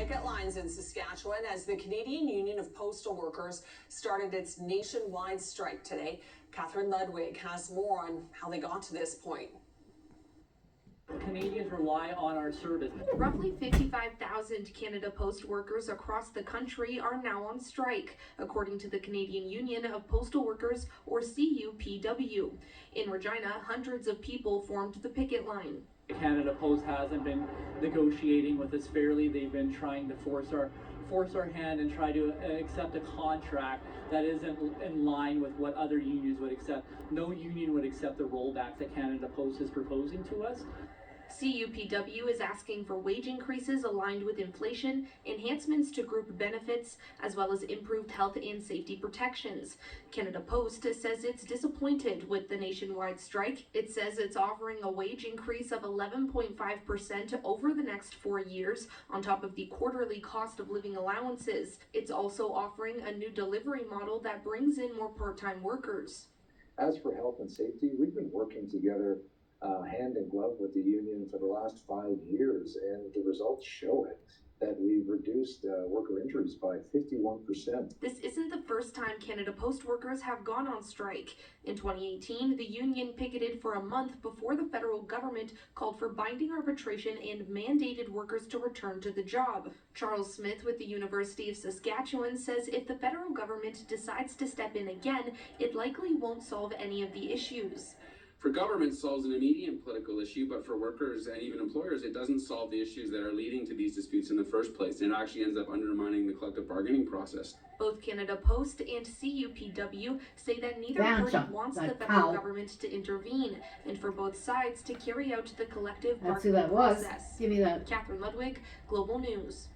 picket lines in Saskatchewan as the Canadian Union of Postal Workers started its nationwide strike today. Catherine Ludwig has more on how they got to this point. Canadians rely on our service. Roughly 55,000 Canada Post workers across the country are now on strike, according to the Canadian Union of Postal Workers, or cupw. In Regina, hundreds of people formed the picket line. Canada Post hasn't been negotiating with us fairly. They've been trying to force our hand and try to accept a contract that isn't in line with what other unions would accept. No union would accept the rollback that Canada Post is proposing to us. CUPW is asking for wage increases aligned with inflation, enhancements to group benefits, as well as improved health and safety protections. Canada Post says it's disappointed with the nationwide strike. It says it's offering a wage increase of 11.5% over the next 4 years, on top of the quarterly cost of living allowances. It's also offering a new delivery model that brings in more part-time workers. As for health and safety, we've been working together hand in glove with the union for the last 5 years, and the results show it, that we've reduced worker injuries by 51%. This isn't the first time Canada Post workers have gone on strike. In 2018, the union picketed for a month before the federal government called for binding arbitration and mandated workers to return to the job. Charles Smith with the University of Saskatchewan says if the federal government decides to step in again, it likely won't solve any of the issues. For government, it solves an immediate political issue, but for workers and even employers, it doesn't solve the issues that are leading to these disputes in the first place. And it actually ends up undermining the collective bargaining process. Both Canada Post and CUPW say that neither party wants the federal government to intervene, and for both sides to carry out the collective bargaining process. Give me that. Catherine Ludwig, Global News.